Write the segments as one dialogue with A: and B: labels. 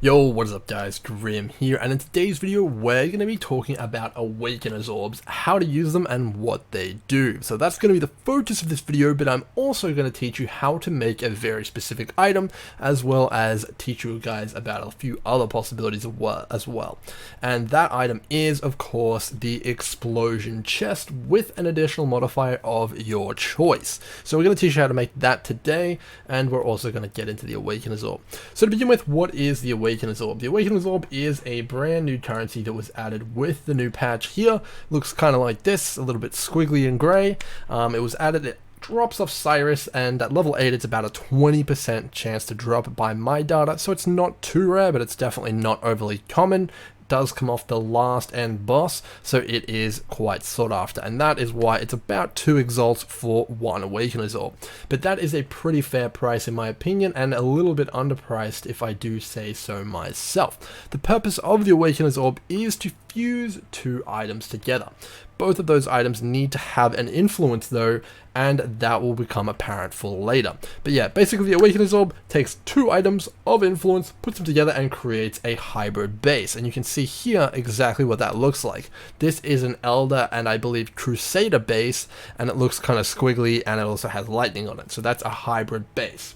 A: Yo, what is up guys, Grim here, and in today's video we're going to be talking about Awakeners Orbs, how to use them and what they do. So that's going to be the focus of this video, but I'm also going to teach you how to make a very specific item, as well as teach you guys about a few other possibilities as well. And that item is, of course, the Explosion Chest with an additional modifier of your choice. So we're going to teach you how to make that today, and we're also going to get into the Awakeners Orb. So to begin with, what is the Awakeners Orb? The Awakeners Orb is a brand new currency that was added with the new patch here. Looks kind of like this, a little bit squiggly and grey. It was added, it drops off Cyrus, and at level 8 it's about a 20% chance to drop by my data, so it's not too rare, but it's definitely not overly common. Does come off the last end boss, so it is quite sought after, and that is why it's about 2 exalts for 1 Awakener's Orb. But that is a pretty fair price in my opinion, and a little bit underpriced if I do say so myself. The purpose of the Awakener's Orb is to fuse 2 items together. Both of those items need to have an influence though, and that will become apparent for later. But yeah, basically the Awakener's Orb takes 2 items of influence, puts them together and creates a hybrid base. And you can see here exactly what that looks like. This is an Elder and I believe Crusader base, and it looks kind of squiggly, and it also has lightning on it. So that's a hybrid base.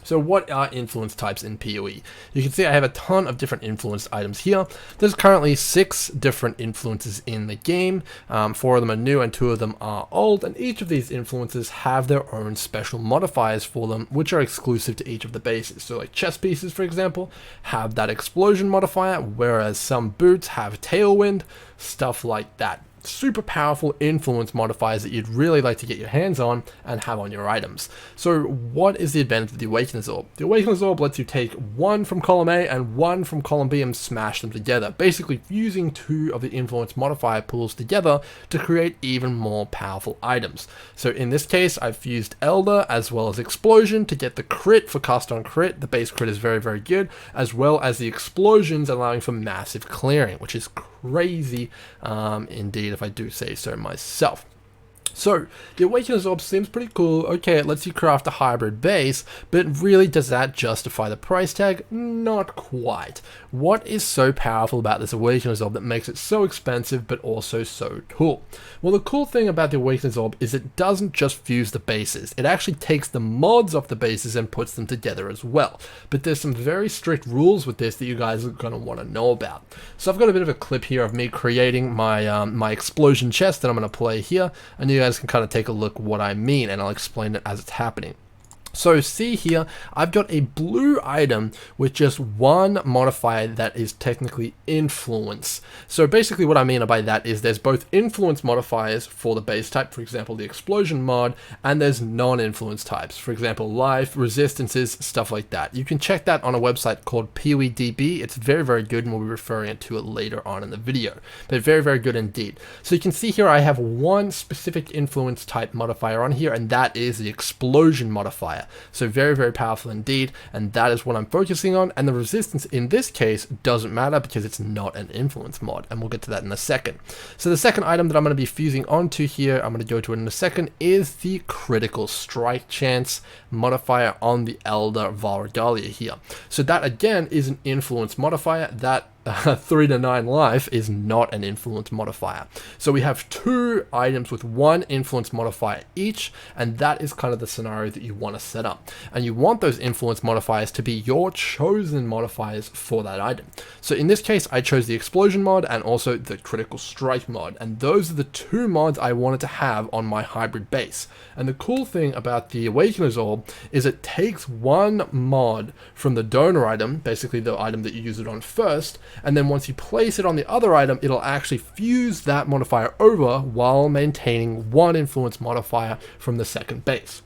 A: So what are influence types in PoE? You can see I have a ton of different influence items here. There's currently 6 different influences in the game. 4 of them are new and 2 of them are old, and each of these influences have their own special modifiers for them, which are exclusive to each of the bases. So like chess pieces, for example, have that explosion modifier, whereas some boots have tailwind, stuff like that. Super powerful influence modifiers that you'd really like to get your hands on and have on your items. So what is the advantage of the Awakener's Orb? The Awakener's Orb lets you take 1 from column A and 1 from column B and smash them together, basically fusing 2 of the influence modifier pools together to create even more powerful items. So in this case, I've fused Elder as well as Explosion to get the crit for cast on crit. The base crit is very, very good, as well as the explosions allowing for massive clearing, which is crazy indeed, if I do say so myself. So, the Awakener's Orb seems pretty cool. Okay, it lets you craft a hybrid base, but really does that justify the price tag? Not quite. What is so powerful about this Awakener's Orb that makes it so expensive but also so cool? Well, the cool thing about the Awakener's Orb is it doesn't just fuse the bases. It actually takes the mods off the bases and puts them together as well. But there's some very strict rules with this that you guys are going to want to know about. So I've got a bit of a clip here of me creating my my explosion chest that I'm going to play here, and you guys can kind of take a look what I mean, and I'll explain it as it's happening. So see here, I've got a blue item with just 1 modifier that is technically influence. So basically what I mean by that is there's both influence modifiers for the base type, for example the explosion mod, and there's non-influence types, for example life, resistances, stuff like that. You can check that on a website called PoEDB. It's very, very good, and we'll be referring to it later on in the video. But very, very good indeed. So you can see here I have 1 specific influence type modifier on here, and that is the explosion modifier. So very, very powerful indeed, and that is what I'm focusing on. And the resistance in this case doesn't matter because it's not an influence mod, and we'll get to that in a second. So the second item that I'm going to be fusing onto here, I'm going to go to it in a second, is the critical strike chance modifier on the Elder Valregalia here. So that again is an influence modifier. That 3 to 9 life is not an influence modifier. So we have 2 items with 1 influence modifier each, and that is kind of the scenario that you want to set up. And you want those influence modifiers to be your chosen modifiers for that item. So in this case, I chose the explosion mod and also the critical strike mod, and those are the 2 mods I wanted to have on my hybrid base. And the cool thing about the Awakener's Orb is it takes 1 mod from the donor item, basically the item that you use it on first, and then once you place it on the other item, it'll actually fuse that modifier over while maintaining 1 influence modifier from the second base.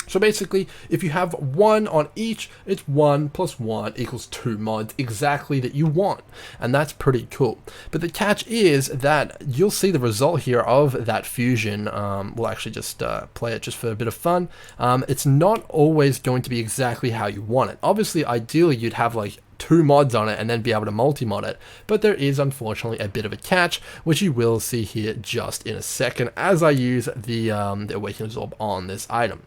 A: So basically, if you have 1 on each, it's 1 plus 1 equals 2 mods exactly that you want, and that's pretty cool. But the catch is that you'll see the result here of that fusion. We'll actually just play it just for a bit of fun. It's not always going to be exactly how you want it. Obviously, ideally, you'd have like 2 mods on it and then be able to multi-mod it, but there is unfortunately a bit of a catch, which you will see here just in a second as I use the Awakener's Orb on this item.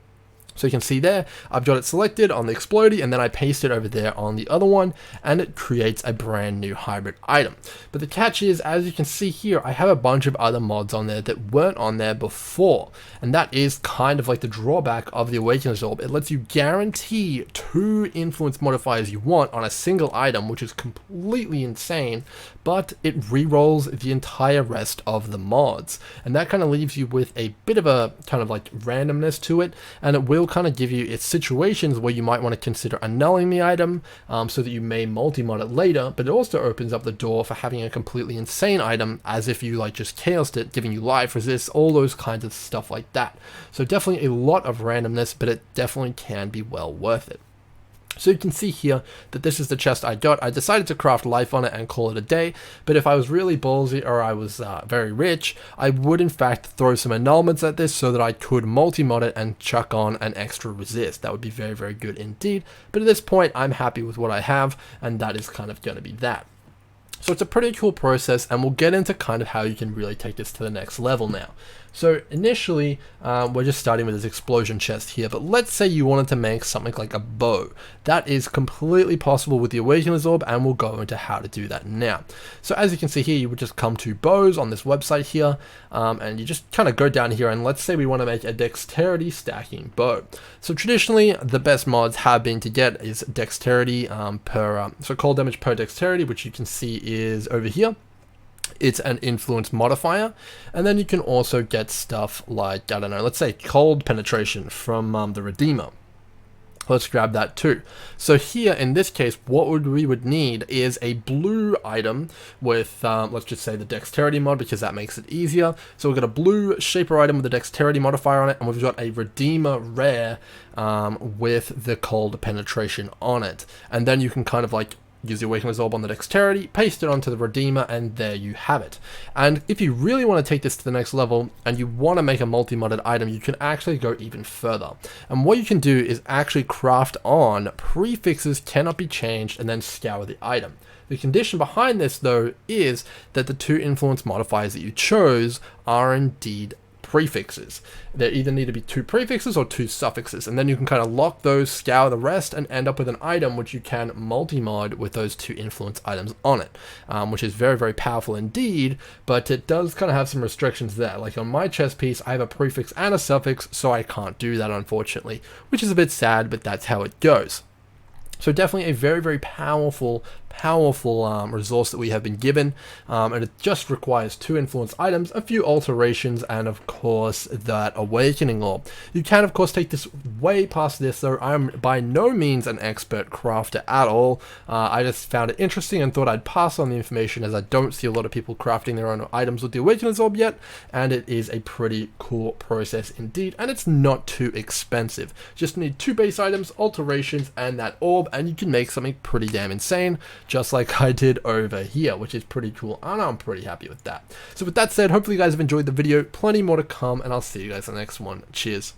A: So you can see there, I've got it selected on the explodey, and then I paste it over there on the other one, and it creates a brand new hybrid item. But the catch is, as you can see here, I have a bunch of other mods on there that weren't on there before. And that is kind of like the drawback of the Awakeners Orb. It lets you guarantee 2 influence modifiers you want on a single item, which is completely insane, but it re-rolls the entire rest of the mods. And that kind of leaves you with a bit of a kind of like randomness to it, and it will kind of give you its situations where you might want to consider annulling the item so that you may multi-mod it later, but it also opens up the door for having a completely insane item as if you like just chaosed it, giving you life resist, all those kinds of stuff like that. So definitely a lot of randomness, but it definitely can be well worth it. So you can see here that this is the chest I got. I decided to craft life on it and call it a day, but if I was really ballsy or I was very rich, I would in fact throw some annulments at this so that I could multi-mod it and chuck on an extra resist. That would be very, very good indeed. But at this point, I'm happy with what I have, and that is kind of going to be that. So it's a pretty cool process, and we'll get into kind of how you can really take this to the next level now. So initially, we're just starting with this explosion chest here, but let's say you wanted to make something like a bow. That is completely possible with the Awakeners Orb, and we'll go into how to do that now. So as you can see here, you would just come to bows on this website here, and you just kind of go down here, and let's say we want to make a dexterity stacking bow. So traditionally, the best mods have been to get is dexterity so cold damage per dexterity, which you can see is over here. It's an influence modifier, and then you can also get stuff like, I don't know, let's say cold penetration from the Redeemer. Let's grab that too. So here in this case, what we would need is a blue item with, let's just say the dexterity mod, because that makes it easier. So we've got a blue shaper item with a dexterity modifier on it, and we've got a Redeemer rare with the cold penetration on it. And then you can kind of like use the Awakener's Orb on the dexterity, paste it onto the Redeemer, and there you have it. And if you really want to take this to the next level and you want to make a multi-modded item, you can actually go even further. And what you can do is actually craft on prefixes cannot be changed and then scour the item. The condition behind this though is that the 2 influence modifiers that you chose are indeed prefixes. There either need to be 2 prefixes or 2 suffixes, and then you can kind of lock those, scour the rest, and end up with an item which you can multi-mod with those 2 influence items on it, which is very, very powerful indeed, but it does kind of have some restrictions there. Like on my chest piece, I have a prefix and a suffix, so I can't do that unfortunately, which is a bit sad, but that's how it goes. So definitely a very, very powerful resource that we have been given, and it just requires 2 influence items, a few alterations, and of course that Awakening Orb. You can of course take this way past this, though I'm by no means an expert crafter at all. I just found it interesting and thought I'd pass on the information, as I don't see a lot of people crafting their own items with the Awakener's Orb yet, and it is a pretty cool process indeed, and it's not too expensive. Just need 2 base items, alterations, and that orb, and you can make something pretty damn insane, just like I did over here, which is pretty cool, and I'm pretty happy with that. So with that said, hopefully you guys have enjoyed the video, plenty more to come, and I'll see you guys in the next one. Cheers.